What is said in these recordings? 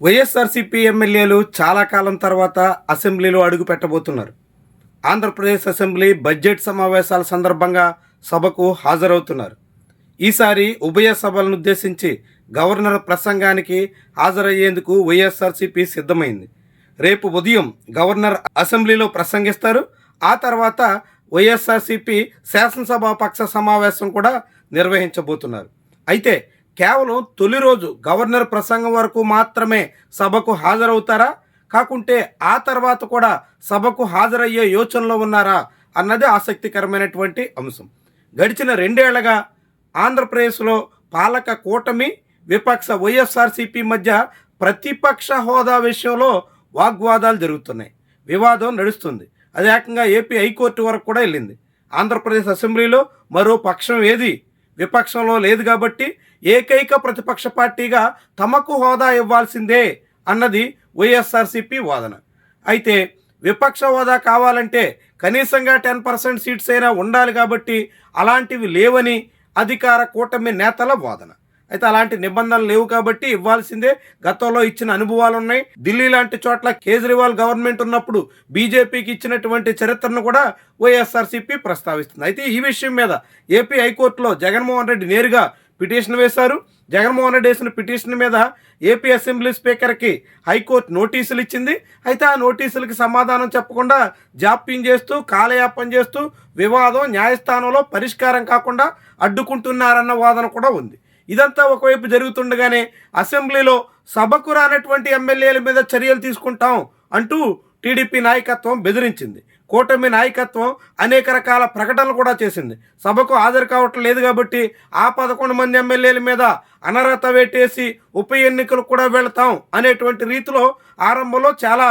వైఎస్ఆర్సీపీ ఎమ్మెల్యేలు చాలా కాలం తర్వాత అసెంబ్లీలో అడుగు పెట్టబోతున్నారు. ఆంధ్రప్రదేశ్ అసెంబ్లీ బడ్జెట్ సమావేశాల సందర్భంగా సభకు హాజరవుతున్నారు. ఈసారి ఉభయ సభలను ఉద్దేశించి గవర్నర్ ప్రసంగానికి హాజరయ్యేందుకు వైఎస్ఆర్సీపీ సిద్ధమైంది. రేపు ఉదయం గవర్నర్ అసెంబ్లీలో ప్రసంగిస్తారు. ఆ తర్వాత వైఎస్ఆర్సీపీ శాసనసభాపక్ష సమావేశం కూడా నిర్వహించబోతున్నారు. అయితే కేవలం తొలి రోజు గవర్నర్ ప్రసంగం వరకు మాత్రమే సభకు హాజరవుతారా, కాకుంటే ఆ తర్వాత కూడా సభకు హాజరయ్యే యోచనలో ఉన్నారా అన్నది ఆసక్తికరమైనటువంటి అంశం. గడిచిన 2 ఏళ్లుగా ఆంధ్రప్రదేశ్లో పాలక కూటమి విపక్ష వైఎస్ఆర్సీపీ మధ్య ప్రతిపక్ష హోదా విషయంలో వాగ్వాదాలు జరుగుతున్నాయి. వివాదం నడుస్తుంది. అది ఏకంగా ఏపీ హైకోర్టు వరకు కూడా వెళ్ళింది. ఆంధ్రప్రదేశ్ అసెంబ్లీలో మరో పక్షం ఏది విపక్షంలో లేదు కాబట్టి ఏకైక ప్రతిపక్ష పార్టీగా తమకు హోదా ఇవ్వాల్సిందే అన్నది వైఎస్ఆర్సీపీ వాదన. అయితే విపక్ష హోదా కావాలంటే కనీసంగా 10% సీట్స్ అయినా ఉండాలి కాబట్టి అలాంటివి లేవని అధికార కూటమి నేతల వాదన. అయితే అలాంటి నిబంధనలు లేవు కాబట్టి ఇవ్వాల్సిందే. గతంలో ఇచ్చిన అనుభవాలు ఉన్నాయి. ఢిల్లీ లాంటి చోట్ల కేజ్రీవాల్ గవర్నమెంట్ ఉన్నప్పుడు బీజేపీకి ఇచ్చినటువంటి చరిత్రను కూడా వైఎస్ఆర్సీపీ ప్రస్తావిస్తుంది. అయితే ఈ విషయం మీద ఏపీ హైకోర్టులో జగన్మోహన్ రెడ్డి నేరుగా పిటిషన్ వేశారు. జగన్మోహన్ రెడ్డి వేసిన పిటిషన్ మీద ఏపీ అసెంబ్లీ స్పీకర్కి హైకోర్టు నోటీసులు ఇచ్చింది. అయితే ఆ నోటీసులకి సమాధానం చెప్పకుండా జాప్యం చేస్తూ కాలయాపన చేస్తూ వివాదం న్యాయస్థానంలో పరిష్కారం కాకుండా అడ్డుకుంటున్నారన్న వాదన కూడా ఉంది. ఇదంతా ఒకవైపు జరుగుతుండగానే అసెంబ్లీలో సభకు రానటువంటి ఎమ్మెల్యేల మీద చర్యలు తీసుకుంటాం అంటూ టీడీపీ నాయకత్వం బెదిరించింది. కూటమి నాయకత్వం అనేక రకాల ప్రకటనలు కూడా చేసింది. సభకు హాజరు కావటం లేదు కాబట్టి ఆ 11 మంది ఎమ్మెల్యేల మీద అనర్హత వేటేసి ఉప ఎన్నికలు కూడా వెళతాం అనేటువంటి రీతిలో ఆరంభంలో చాలా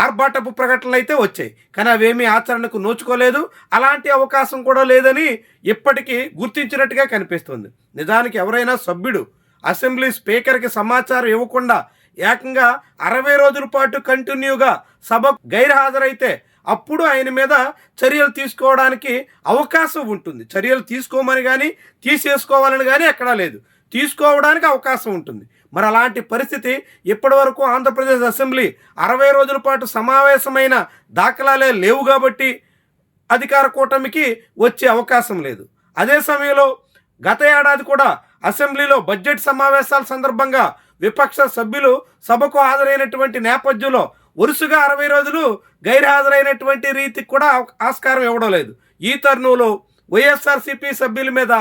ఆర్భాటపు ప్రకటనలు అయితే వచ్చాయి. కానీ అవేమీ ఆచరణకు నోచుకోలేదు. అలాంటి అవకాశం కూడా లేదని ఇప్పటికీ గుర్తించినట్టుగా కనిపిస్తుంది. నిజానికి ఎవరైనా సభ్యుడు అసెంబ్లీ స్పీకర్కి సమాచారం ఇవ్వకుండా ఏకంగా 60 రోజుల పాటు కంటిన్యూగా సభ గైర్హాజరైతే అప్పుడు ఆయన మీద చర్యలు తీసుకోవడానికి అవకాశం ఉంటుంది. చర్యలు తీసుకోమని కానీ తీసేసుకోవాలని కానీ ఎక్కడా లేదు. తీసుకోవడానికి అవకాశం ఉంటుంది. మరి అలాంటి పరిస్థితి ఇప్పటి వరకు ఆంధ్రప్రదేశ్ అసెంబ్లీ 60 రోజుల పాటు సమావేశమైన దాఖలాలే లేవు కాబట్టి అధికార కూటమికి వచ్చే అవకాశం లేదు. అదే సమయంలో గత ఏడాది కూడా అసెంబ్లీలో బడ్జెట్ సమావేశాల సందర్భంగా విపక్ష సభ్యులు సభకు హాజరైనటువంటి నేపథ్యంలో వరుసగా 60 రోజులు గైర్హాజరైనటువంటి రీతికి కూడా ఆస్కారం ఇవ్వడం లేదు. ఈ తరుణంలో వైఎస్ఆర్సీపీ సభ్యుల మీద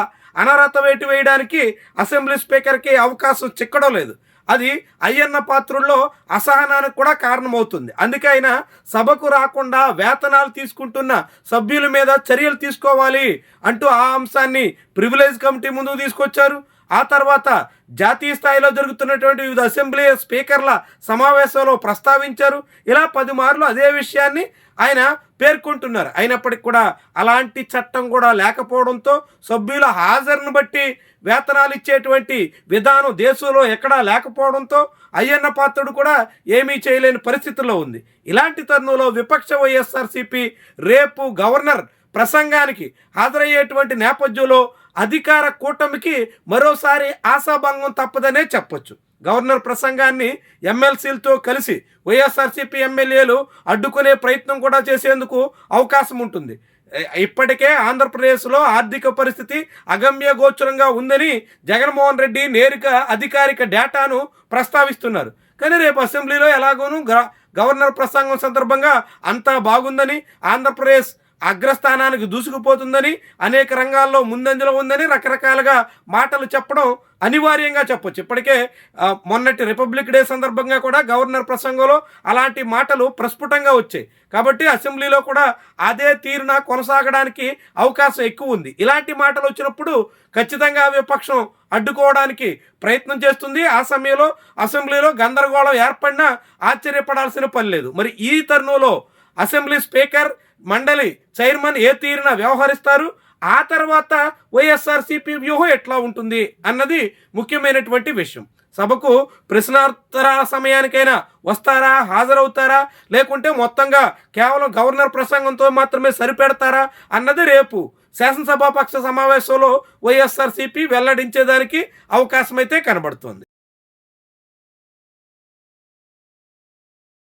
అనర్హత వేటు వేయడానికి అసెంబ్లీ స్పీకర్కి అవకాశం చిక్కడం లేదు. అది అయ్యన్న పాత్రుల్లో అసహనానికి కూడా కారణమవుతుంది. అందుకే ఆయన సభకు రాకుండా వేతనాలు తీసుకుంటున్న సభ్యుల మీద చర్యలు తీసుకోవాలి అంటూ ఆ అంశాన్ని ప్రివిలేజ్ కమిటీ ముందుకు తీసుకొచ్చారు. ఆ తర్వాత జాతీయ స్థాయిలో జరుగుతున్నటువంటి వివిధ అసెంబ్లీ స్పీకర్ల సమావేశంలో ప్రస్తావించారు. ఇలా 10 మార్లు అదే విషయాన్ని ఆయన పేర్కొంటున్నారు. అయినప్పటికీ కూడా అలాంటి చట్టం కూడా లేకపోవడంతో సభ్యుల హాజరును బట్టి వేతనాలు ఇచ్చేటువంటి విధానం దేశంలో ఎక్కడా లేకపోవడంతో అయ్యన్న పాత్రుడు కూడా ఏమీ చేయలేని పరిస్థితుల్లో ఉంది. ఇలాంటి తరుణంలో విపక్ష వైఎస్ఆర్సీపీ రేపు గవర్నర్ ప్రసంగానికి హాజరయ్యేటువంటి నేపథ్యంలో అధికార కూటమికి మరోసారి ఆశాభంగం తప్పదనే చెప్పొచ్చు. గవర్నర్ ప్రసంగాన్ని ఎమ్మెల్సీలతో కలిసి వైఎస్ఆర్సీపీ ఎమ్మెల్యేలు అడ్డుకునే ప్రయత్నం కూడా చేసేందుకు అవకాశం ఉంటుంది. ఇప్పటికే ఆంధ్రప్రదేశ్లో ఆర్థిక పరిస్థితి అగమ్య గోచరంగా ఉందని జగన్మోహన్ రెడ్డి నేరుగా అధికారిక డేటాను ప్రస్తావిస్తున్నారు. కానీ రేపు అసెంబ్లీలో ఎలాగోనూ గవర్నర్ ప్రసంగం సందర్భంగా అంతా బాగుందని, ఆంధ్రప్రదేశ్ అగ్రస్థానానికి దూసుకుపోతుందని, అనేక రంగాల్లో ముందంజలో ఉందని రకరకాలుగా మాటలు చెప్పడం అనివార్యంగా చెప్పొచ్చు. ఇప్పటికే మొన్నటి రిపబ్లిక్ డే సందర్భంగా కూడా గవర్నర్ ప్రసంగంలో అలాంటి మాటలు ప్రస్ఫుటంగా వచ్చాయి. కాబట్టి అసెంబ్లీలో కూడా అదే తీరున కొనసాగడానికి అవకాశం ఎక్కువ ఉంది. ఇలాంటి మాటలు వచ్చినప్పుడు ఖచ్చితంగా విపక్షం అడ్డుకోవడానికి ప్రయత్నం చేస్తుంది. ఆ సమయంలో అసెంబ్లీలో గందరగోళం ఏర్పడినా ఆశ్చర్యపడాల్సిన పని లేదు. మరి ఈ తరుణంలో అసెంబ్లీ స్పీకర్ మండలి చైర్మన్ ఏ తీరున వ్యవహరిస్తారు, ఆ తర్వాత వైఎస్ఆర్సీపీ వ్యూహం ఎట్లా ఉంటుంది అన్నది ముఖ్యమైనటువంటి విషయం. సభకు ప్రశ్నార్థాల సమయానికైనా వస్తారా, హాజరవుతారా, లేకుంటే మొత్తంగా కేవలం గవర్నర్ ప్రసంగంతో మాత్రమే సరిపెడతారా అన్నది రేపు శాసనసభాపక్ష సమావేశంలో వైఎస్ఆర్సీపీ వెల్లడించేదానికి అవకాశం అయితే కనబడుతోంది.